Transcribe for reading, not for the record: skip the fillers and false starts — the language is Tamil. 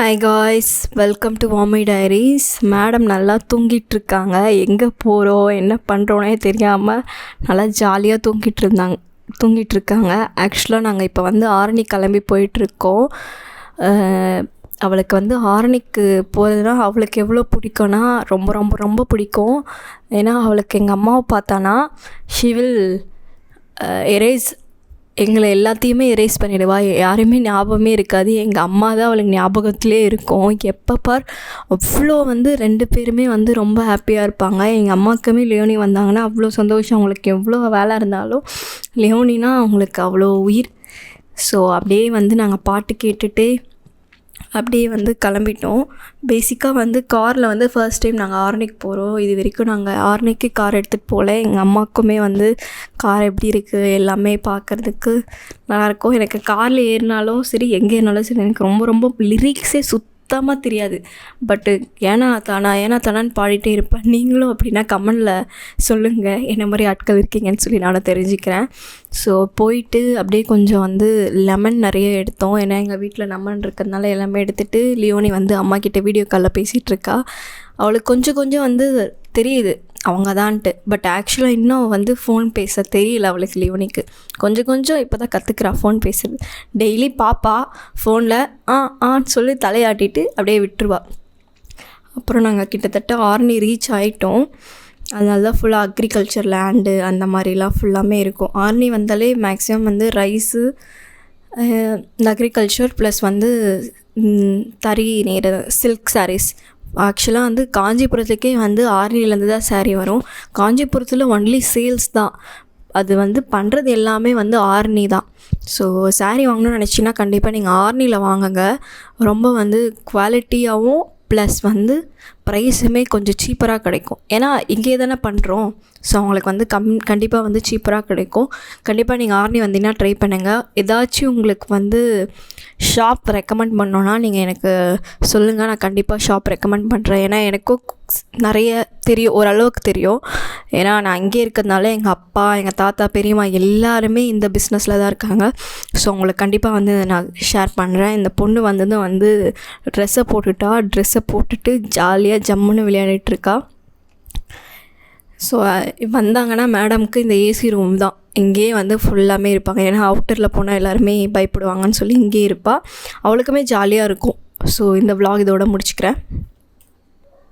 ஹாய் காய்ஸ், வெல்கம் டு வாமி டைரிஸ். மேடம் நல்லா தூங்கிட்டுருக்காங்க. எங்கே போகிறோம் என்ன பண்ணுறோன்னே தெரியாமல் நல்லா ஜாலியாக தூங்கிட்டுருக்காங்க. ஆக்சுவலாக நாங்கள் இப்போ வந்து ஆரணி கிளம்பி போயிட்டுருக்கோம். அவளுக்கு வந்து ஆரணிக்கு போகிறதுனா அவளுக்கு எவ்வளோ பிடிக்கும்னா ரொம்ப ரொம்ப ரொம்ப பிடிக்கும். ஏன்னா அவளுக்கு எங்கள் அம்மாவை பார்த்தானா ஷி வில் எரேஸ் எங்களை எல்லாத்தையுமே எரேஸ் பண்ணிடுவா. யாருமே ஞாபகமே இருக்காது. எங்கள் அம்மா தான் அவளுக்கு ஞாபகத்திலே இருக்கும். எப்போ பார் அவ்வளோ வந்து 2 பேருமே வந்து ரொம்ப ஹாப்பியாக இருப்பாங்க. எங்கள் அம்மாவுக்குமே லியோனி வந்தாங்கன்னா அவ்வளோ சந்தோஷம். அவங்களுக்கு எவ்வளோ வேலை இருந்தாலும் லியோனினா அவங்களுக்கு அவ்வளோ உயிர். ஸோ அப்படியே வந்து நாங்கள் பாட்டு கேட்டுட்டு அப்படியே வந்து கிளம்பிட்டோம். பேசிக்காக வந்து காரில் வந்து ஃபர்ஸ்ட் டைம் நாங்கள் ஆரணிக்கு போகிறோம். இது வரைக்கும் நாங்கள் ஆரணிக்கு கார் எடுத்துகிட்டு போகல. எங்கள் அம்மாவுக்குமே வந்து கார் எப்படி இருக்குது எல்லாமே பார்க்குறதுக்கு நல்லாயிருக்கும். எனக்கு காரில் ஏறினாலும் சரி எங்கே ஏறினாலும் சரி எனக்கு ரொம்ப ரொம்ப லிரிக்ஸே சுத்தமாக தெரியாது. பட்டு ஏன்னா தானான்னு பாடிட்டே இருப்பேன். நீங்களும் அப்படின்னா கமெண்டில் சொல்லுங்கள், என்ன மாதிரி ஆட்கள் இருக்கீங்கன்னு சொல்லி நானும் தெரிஞ்சுக்கிறேன். ஸோ போயிட்டு அப்படியே கொஞ்சம் வந்து லெமன் நிறைய எடுத்தோம். ஏன்னா எங்கள் வீட்டில் லெமன் இருக்கிறதுனால எல்லாமே எடுத்துகிட்டு லியோனி வந்து அம்மா கிட்டே வீடியோ காலில் பேசிகிட்ருக்கா. அவளுக்கு கொஞ்சம் கொஞ்சம் வந்து தெரியுது அவங்க தான்ட்டு. பட் ஆக்சுவலாக இன்னும் வந்து ஃபோன் பேச தெரியல அவளுக்கு. லியோனிக்கு கொஞ்சம் இப்போ தான் கற்றுக்குறா ஃபோன் பேசுறது. டெய்லி பாப்பா ஃபோனில் ஆன்னு சொல்லி தலையாட்டிட்டு அப்படியே விட்டுருவா. அப்புறம் நாங்கள் கிட்டத்தட்ட ஆரணி ரீச் ஆகிட்டோம். அதனால தான் ஃபுல்லாக அக்ரிகல்ச்சர் லேண்டு அந்த மாதிரிலாம் ஃபுல்லாமே இருக்கும். ஆரணி வந்தாலே மேக்ஸிமம் வந்து ரைஸு, இந்த அக்ரிகல்ச்சர் ப்ளஸ் வந்து தறி நெய்கிற சில்க் சாரீஸ். ஆக்சுவலாக வந்து காஞ்சிபுரத்துக்கே வந்து ஆரணிலேருந்து தான் சாரீ வரும். காஞ்சிபுரத்தில் ஒன்லி சேல்ஸ் தான். அது வந்து பண்ணுறது எல்லாமே வந்து ஆரணி தான். ஸோ சாரீ வாங்கணும்னு நினச்சிங்கன்னா கண்டிப்பாக நீங்கள் ஆரணியில் வாங்குங்க. ரொம்ப வந்து குவாலிட்டியாகவும் ப்ளஸ் வந்து ப்ரைஸுமே கொஞ்சம் சீப்பராக கிடைக்கும். ஏன்னா இங்கே தானே பண்ணுறோம். ஸோ அவங்களுக்கு வந்து கண்டிப்பாக வந்து சீப்பராக கிடைக்கும். கண்டிப்பாக நீங்கள் ஆரணி வந்தீங்கன்னா ட்ரை பண்ணுங்கள். ஏதாச்சும் உங்களுக்கு வந்து ஷாப் ரெக்கமெண்ட் பண்ணோன்னா நீங்கள் எனக்கு சொல்லுங்கள். நான் கண்டிப்பாக ஷாப் ரெக்கமெண்ட் பண்ணுறேன். ஏன்னா எனக்கும் நிறைய தெரியும், ஓரளவுக்கு தெரியும். ஏன்னா நான் அங்கே இருக்கிறதுனால எங்கள் அப்பா, எங்கள் தாத்தா, பெரியம்மா எல்லாருமே இந்த பிஸ்னஸில் தான் இருக்காங்க. ஸோ உங்களுக்கு கண்டிப்பாக வந்து நான் ஷேர் பண்ணுறேன். இந்த பொண்ணு வந்ததும் வந்து ட்ரெஸ்ஸை போட்டுட்டு ஜாலியாக ஜம்முன்னு விளையாடிட்டுருக்கா. ஸோ வந்தாங்கன்னா மேடம்க்கு இந்த ஏசி ரூம் தான். இங்கேயே வந்து ஃபுல்லாமே இருப்பாங்க. ஏன்னா அவுட்டரில் போனால் எல்லாருமே பயப்படுவாங்கன்னு சொல்லி இங்கேயே இருப்பாள். அவளுக்குமே ஜாலியாக இருக்கும். ஸோ இந்த vlog இதோட முடிச்சுக்கிறேன்.